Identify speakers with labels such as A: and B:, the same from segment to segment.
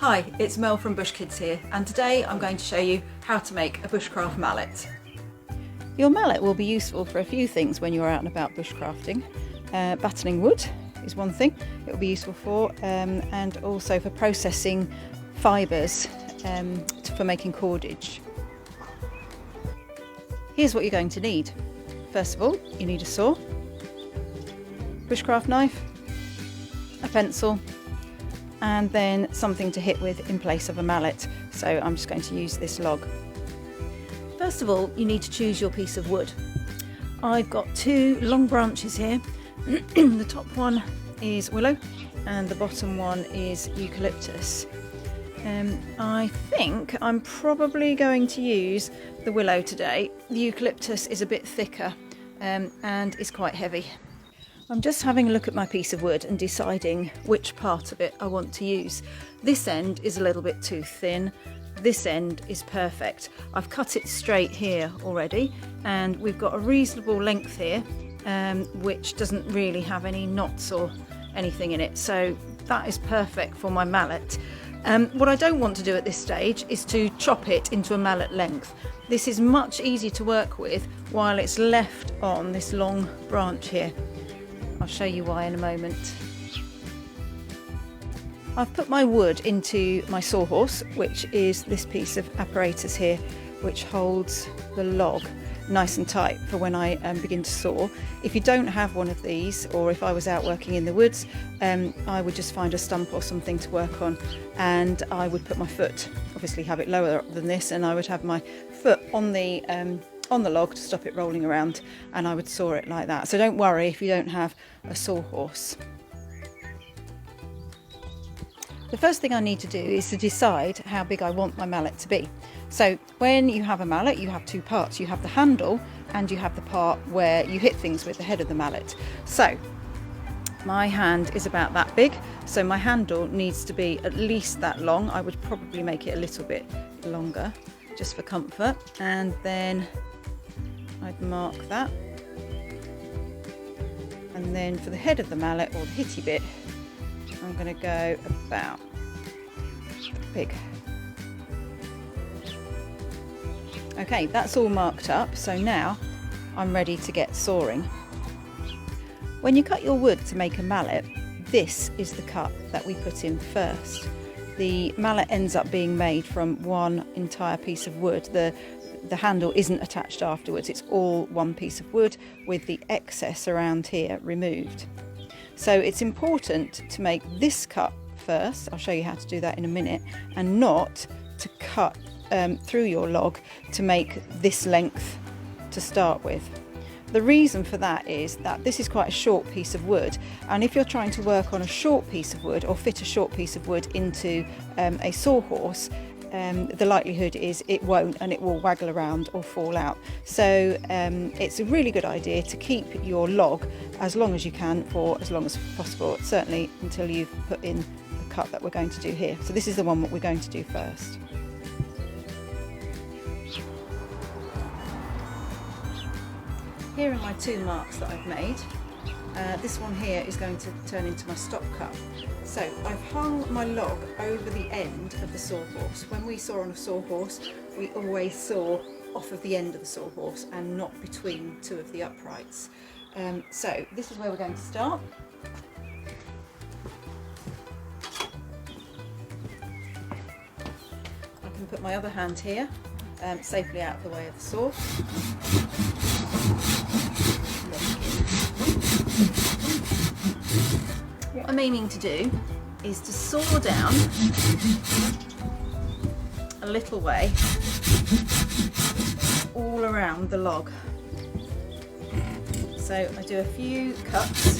A: Hi, it's Mel from Bush Kids here, and today I'm going to show you how to make a bushcraft mallet. Your mallet will be useful for a few things when you're out and about bushcrafting. Battening wood is one thing it will be useful for, and also for processing fibres for making cordage. Here's what you're going to need. First of all, you need a saw, bushcraft knife, a pencil, and then something to hit with in place of a mallet. So I'm just going to use this log. First of all, you need to choose your piece of wood. I've got two long branches here. The top one is willow and the bottom one is eucalyptus. I think I'm probably going to use the willow today. The eucalyptus is a bit thicker and is quite heavy. I'm just having a look at my piece of wood and deciding which part of it I want to use. This end is a little bit too thin. This end is perfect. I've cut it straight here already, and we've got a reasonable length here, which doesn't really have any knots or anything in it. So that is perfect for my mallet. What I don't want to do at this stage is to chop it into a mallet length. This is much easier to work with while it's left on this long branch here. I'll show you why in a moment. I've put my wood into my sawhorse, which is this piece of apparatus here, which holds the log nice and tight for when I begin to saw. If you don't have one of these, or if I was out working in the woods, I would just find a stump or something to work on, and I would put my foot, obviously have it lower than this, and I would have my foot on the log to stop it rolling around, and I would saw it like that. So don't worry if you don't have a sawhorse. The first thing I need to do is to decide how big I want my mallet to be. So when you have a mallet, you have two parts. You have the handle and you have the part where you hit things with the head of the mallet. So my hand is about that big, so my handle needs to be at least that long. I would probably make it a little bit longer just for comfort, and then I'd mark that. And then for the head of the mallet, or the hitty bit, I'm going to go about big. Okay, that's all marked up, so now I'm ready to get sawing. When you cut your wood to make a mallet, this is the cut that we put in first. The mallet ends up being made from one entire piece of wood. The handle isn't attached afterwards, it's all one piece of wood with the excess around here removed. So it's important to make this cut first, I'll show you how to do that in a minute, and not to cut through your log to make this length to start with. The reason for that is that this is quite a short piece of wood, and if you're trying to work on a short piece of wood or fit a short piece of wood into a sawhorse, the likelihood is it won't, and it will waggle around or fall out. So it's a really good idea to keep your log as long as you can for as long as possible, certainly until you've put in the cut that we're going to do here. So this is the one that we're going to do first. Here are my two marks that I've made. This one here is going to turn into my stop cut. So I've hung my log over the end of the sawhorse. When we saw on a sawhorse, we always saw off of the end of the sawhorse and not between two of the uprights. So this is where we're going to start. I can put my other hand here, safely out of the way of the saw. What I'm aiming to do is to saw down a little way all around the log. So I do a few cuts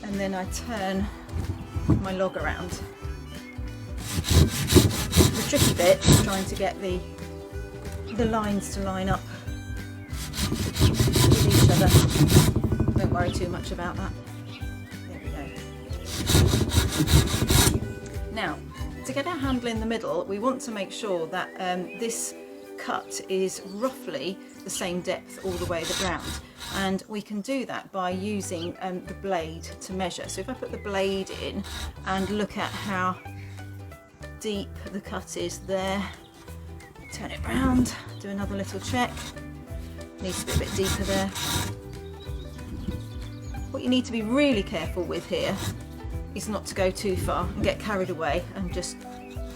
A: and then I turn my log around. The tricky bit is trying to get the lines to line up with each other. Don't worry too much about that. Now, to get our handle in the middle, we want to make sure that this cut is roughly the same depth all the way around, and we can do that by using the blade to measure. So if I put the blade in and look at how deep the cut is there. Turn it round, do another little check. Needs to be a bit deeper there. What you need to be really careful with here is not to go too far and get carried away and just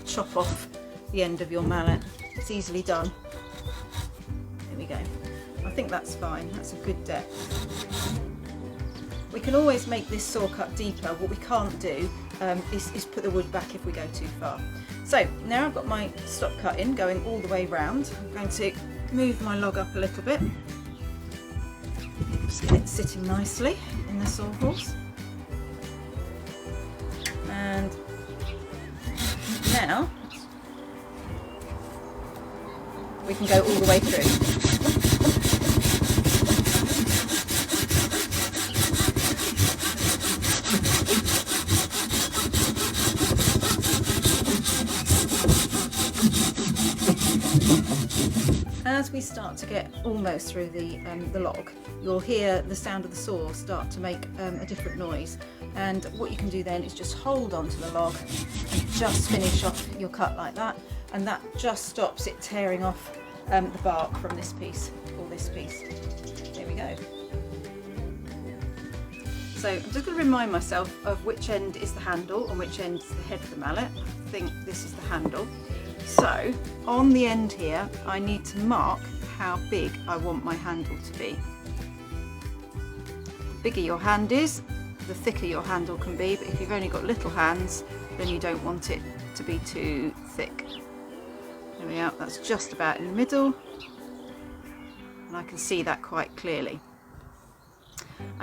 A: chop off the end of your mallet. It's easily done. There we go. I think that's fine, that's a good depth. We can always make this saw cut deeper. What we can't do is put the wood back if we go too far. So now I've got my stop cut in going all the way round. I'm going to move my log up a little bit. Just get it sitting nicely in the sawhorse. And now we can go all the way through. As we start to get almost through the log, you'll hear the sound of the saw start to make a different noise, and what you can do then is just hold onto the log and just finish off your cut like that, and that just stops it tearing off the bark from this piece or this piece. There we go. So I'm just going to remind myself of which end is the handle and which end is the head of the mallet. I think this is the handle. So on the end here, I need to mark how big I want my handle to be. The bigger your hand is, the thicker your handle can be, but if you've only got little hands, then you don't want it to be too thick. There we are, that's just about in the middle, and I can see that quite clearly.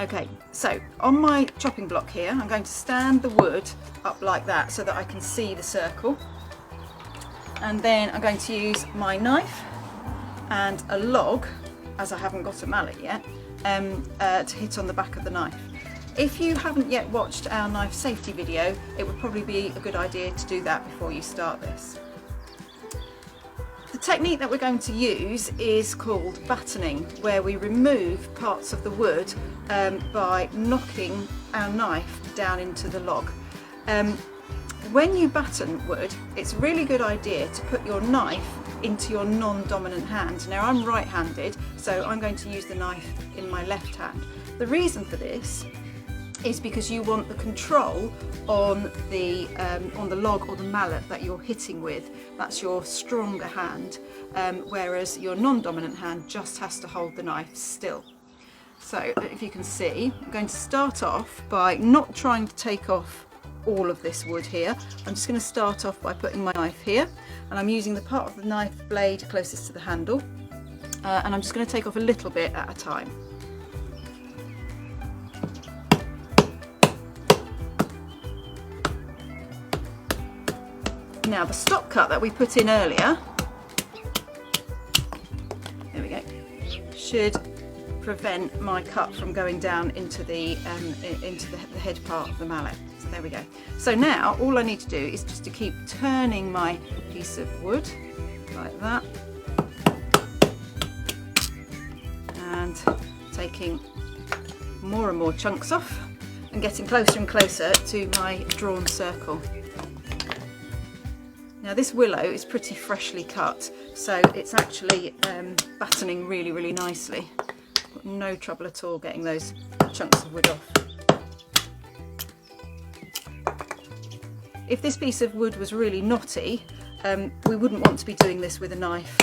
A: Okay, so on my chopping block here, I'm going to stand the wood up like that so that I can see the circle. And then I'm going to use my knife and a log, as I haven't got a mallet yet, to hit on the back of the knife. If you haven't yet watched our knife safety video, it would probably be a good idea to do that before you start this. The technique that we're going to use is called battening, where we remove parts of the wood by knocking our knife down into the log. When you batten wood, it's a really good idea to put your knife into your non-dominant hand. Now I'm right-handed, so I'm going to use the knife in my left hand. The reason for this is because you want the control on the log or the mallet that you're hitting with. That's your stronger hand, whereas your non-dominant hand just has to hold the knife still. So if you can see, I'm going to start off by not trying to take off all of this wood here. I'm just going to start off by putting my knife here, and I'm using the part of the knife blade closest to the handle, and I'm just going to take off a little bit at a time. Now the stop cut that we put in earlier, there we go, should prevent my cut from going down into the head part of the mallet. So there we go. So now all I need to do is just to keep turning my piece of wood like that, and taking more and more chunks off and getting closer and closer to my drawn circle. Now this willow is pretty freshly cut, so it's actually battening really, really nicely. Got no trouble at all getting those chunks of wood off. If this piece of wood was really knotty, we wouldn't want to be doing this with a knife.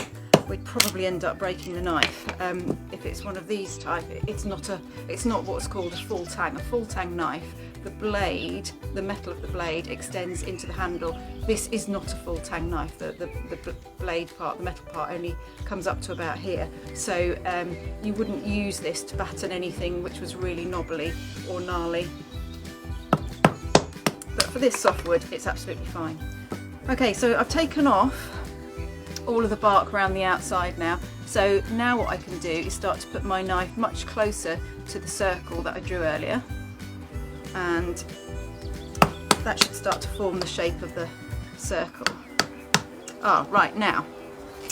A: We'd probably end up breaking the knife. If it's one of these type, it's not what's called a full tang. A full tang knife, the blade, the metal of the blade extends into the handle. This is not a full tang knife. The blade part, the metal part, only comes up to about here. So you wouldn't use this to batten anything which was really knobbly or gnarly. But for this softwood, it's absolutely fine. Okay, so I've taken off all of the bark around the outside now. So now what I can do is start to put my knife much closer to the circle that I drew earlier, and that should start to form the shape of the circle. Right, now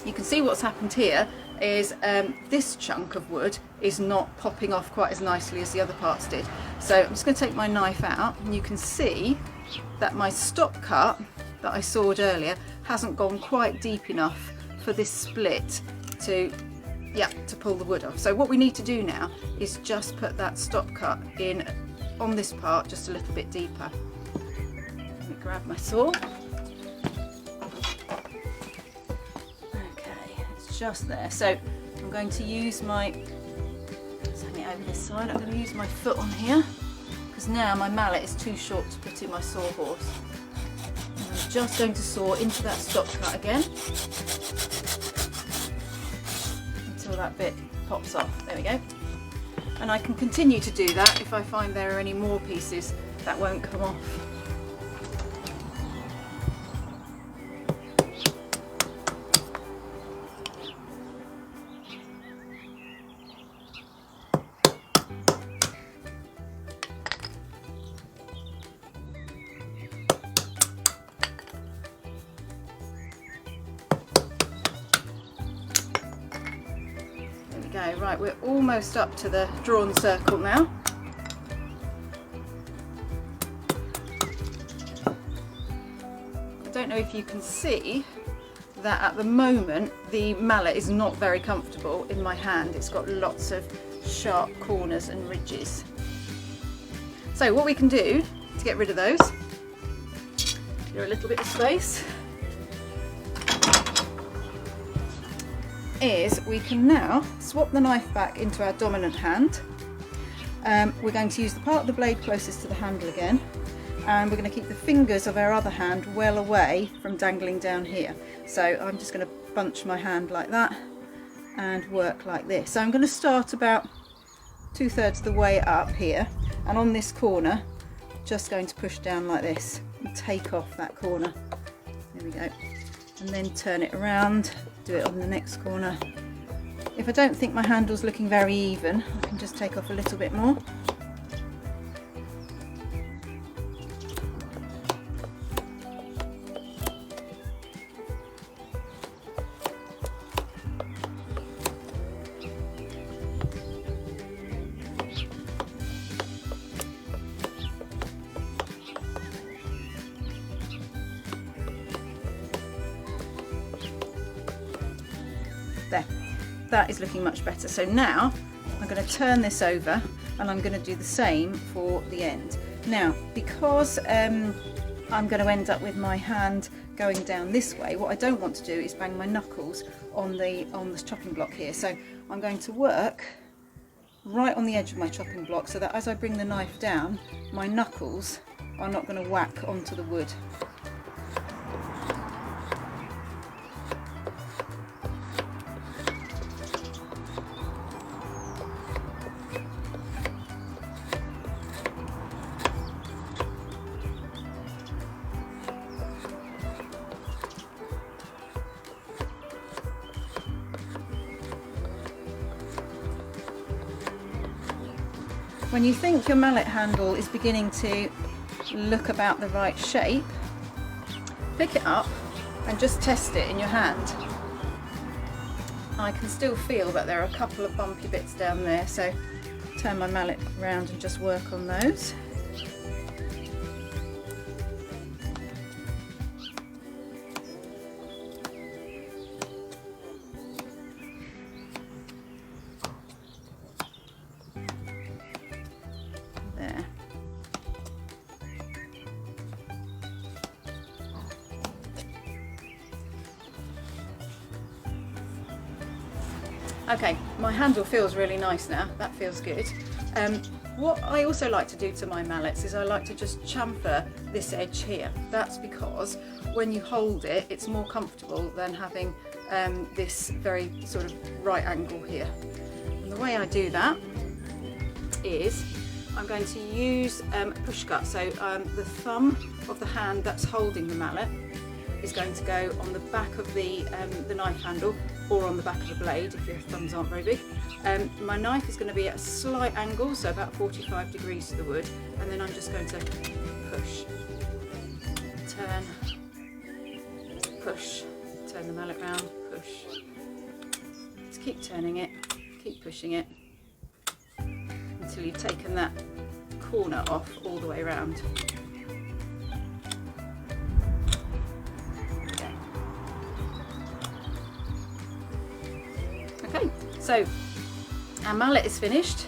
A: you can see what's happened here is this chunk of wood is not popping off quite as nicely as the other parts did. So I'm just going to take my knife out, and you can see that my stop cut that I sawed earlier hasn't gone quite deep enough for this split to pull the wood off. So what we need to do now is just put that stop cut in on this part just a little bit deeper. Let me grab my saw. Okay, it's just there. So I'm going to use my, let's hang it over this side, I'm going to use my foot on here because now my mallet is too short to put in my sawhorse. And I'm just going to saw into that stop cut again until that bit pops off. There we go. And I can continue to do that if I find there are any more pieces that won't come off. Right, we're almost up to the drawn circle now. I don't know if you can see that at the moment the mallet is not very comfortable in my hand. It's got lots of sharp corners and ridges. So what we can do to get rid of those, clear a little bit of space, is we can now swap the knife back into our dominant hand. We're going to use the part of the blade closest to the handle again, and we're going to keep the fingers of our other hand well away from dangling down here. So I'm just going to bunch my hand like that and work like this. So I'm going to start about 2/3 of the way up here, and on this corner just going to push down like this and take off that corner. There we go. And then turn it around, do it on the next corner. If I don't think my handle's looking very even, I can just take off a little bit more. There, that is looking much better. So now I'm going to turn this over and I'm going to do the same for the end. Now, because I'm going to end up with my hand going down this way, what I don't want to do is bang my knuckles on the chopping block here. So I'm going to work right on the edge of my chopping block so that as I bring the knife down, my knuckles are not going to whack onto the wood. When you think your mallet handle is beginning to look about the right shape, pick it up and just test it in your hand. I can still feel that there are a couple of bumpy bits down there, so turn my mallet around and just work on those. There. Okay, my handle feels really nice now. That feels good. What I also like to do to my mallets is I like to just chamfer this edge here. That's because when you hold it, it's more comfortable than having this very sort of right angle here. And the way I do that is I'm going to use a push cut. So the thumb of the hand that's holding the mallet is going to go on the back of the knife handle, or on the back of the blade if your thumbs aren't very big. My knife is going to be at a slight angle, so about 45 degrees to the wood, and then I'm just going to push, turn, push, turn the mallet round, push. Just keep turning it, keep pushing it until you've taken that corner off all the way around. So our mallet is finished.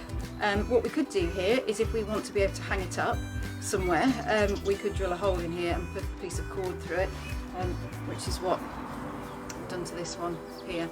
A: What we could do here is, if we want to be able to hang it up somewhere, we could drill a hole in here and put a piece of cord through it, which is what I've done to this one here.